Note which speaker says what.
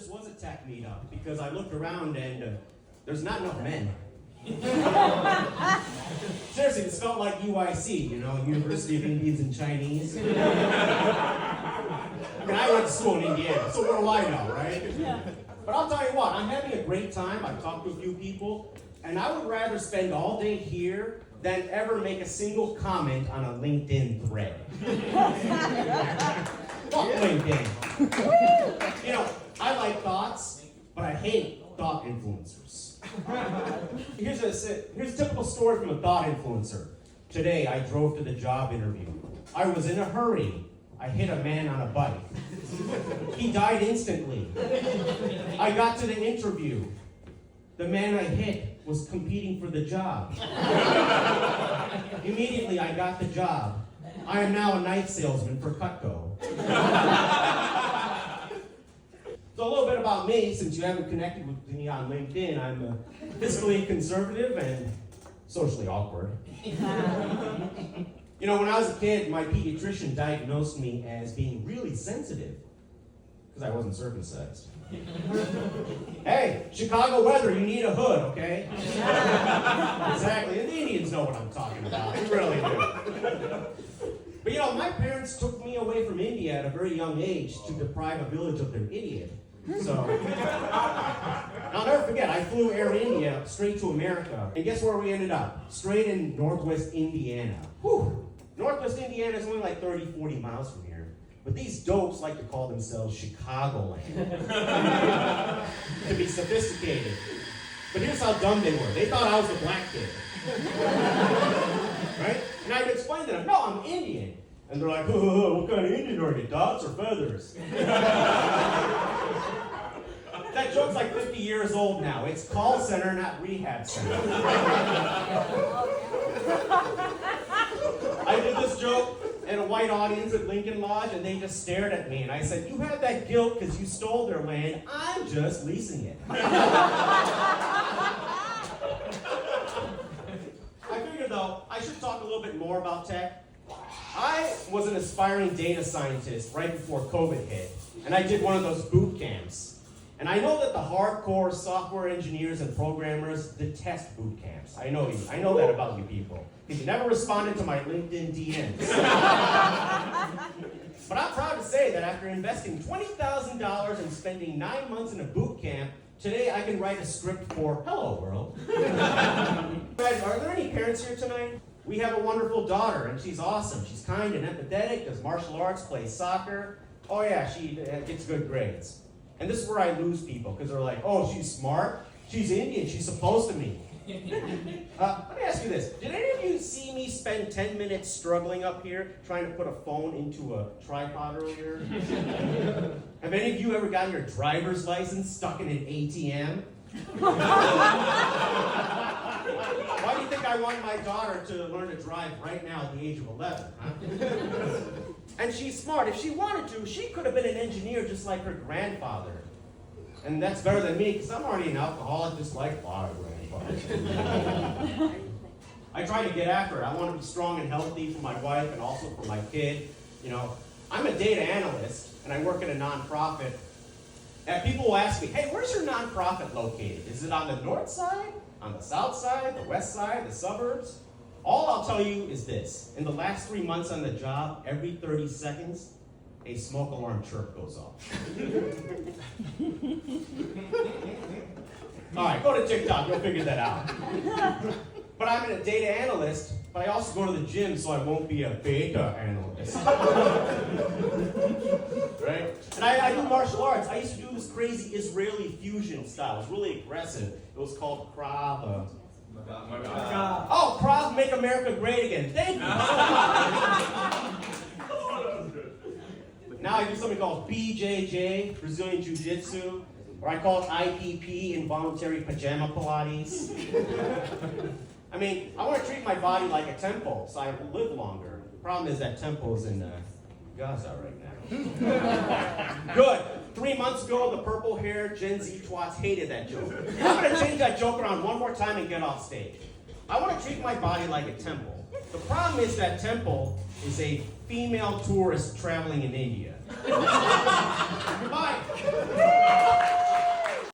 Speaker 1: this was a tech meetup because I looked around and there's not enough men. Seriously, this felt like UIC, you know, University of Indians and Chinese. I mean, I went to school in Indiana, so what do I know, right? Yeah. But I'll tell you what, I'm having a great time. I've talked to a few people, and I would rather spend all day here than ever make a single comment on a LinkedIn thread. Fuck LinkedIn. You know, I like thoughts, but I hate thought influencers. Here's a typical story from a thought influencer. Today, I drove to the job interview. I was in a hurry. I hit a man on a bike. He died instantly. I got to the interview. The man I hit was competing for the job. Immediately, I got the job. I am now a night salesman for Cutco. So a little bit about me, since you haven't connected with me on LinkedIn. I'm fiscally conservative and socially awkward. You know, when I was a kid, my pediatrician diagnosed me as being really sensitive because I wasn't circumcised. Hey, Chicago weather, you need a hood, okay? Exactly, and the Indians know what I'm talking about. They really do. But you know, my parents took me away from India at a very young age to deprive a village of their idiot. So, I'll never forget, I flew Air India straight to America. And guess where we ended up? Straight in Northwest Indiana. Whew. Northwest Indiana is only like 30, 40 miles from here. But these dopes like to call themselves ILangoLaugh. To be sophisticated. But here's how dumb they were. They thought I was the black kid. Right? And I'd explain to them, no, I'm Indian. And they're like, oh, what kind of Indian are you, dots or feathers? That joke's like 50 years old now. It's call center, not rehab center. I did this joke in a white audience at Lincoln Lodge, and they just stared at me. And I said, you have that guilt because you stole their land. I'm just leasing it. I figured, though, I should talk a little bit more about tech. I was an aspiring data scientist right before COVID hit, and I did one of those boot camps. And I know that the hardcore software engineers and programmers detest boot camps. I know that about you people. Because you never responded to my LinkedIn DMs. But I'm proud to say that after investing $20,000 and spending 9 months in a boot camp, today I can write a script for Hello World. Guys, are there any parents here tonight? We have a wonderful daughter, and she's awesome. She's kind and empathetic, does martial arts, plays soccer. Oh yeah, she gets good grades. And this is where I lose people, because they're like, oh, she's smart, she's Indian, she's supposed to be. Let me ask you this. Did any of you see me spend 10 minutes struggling up here, trying to put a phone into a tripod earlier? Have any of you ever gotten your driver's license stuck in an ATM? Why do you think I want my daughter to learn to drive right now at the age of 11? Huh? And she's smart. If she wanted to, she could have been an engineer just like her grandfather. And that's better than me, because I'm already an alcoholic just like my grandfather. I try to get after it. I want to be strong and healthy for my wife and also for my kid. You know, I'm a data analyst, and I work at a nonprofit. And people will ask me, hey, where's your nonprofit located? Is it on the north side, on the south side, the west side, the suburbs? All I'll tell you is this. In the last 3 months on the job, every 30 seconds, a smoke alarm chirp goes off. All right, go to TikTok, you'll figure that out. But I'm a data analyst, but I also go to the gym so I won't be a beta analyst. Right? And I do martial arts. I used to do this crazy Israeli fusion style. It was really aggressive. It was called Krav. Oh, Krav Make America Great Again. Thank you. Now I do something called BJJ, Brazilian Jiu-Jitsu, or I call it IPP, Involuntary Pajama Pilates. I mean, I want to treat my body like a temple, so I live longer. The problem is that temple is in Gaza right now. Good. 3 months ago, the purple-haired Gen Z twats hated that joke. I'm going to change that joke around one more time and get off stage. I want to treat my body like a temple. The problem is that temple is a female tourist traveling in India.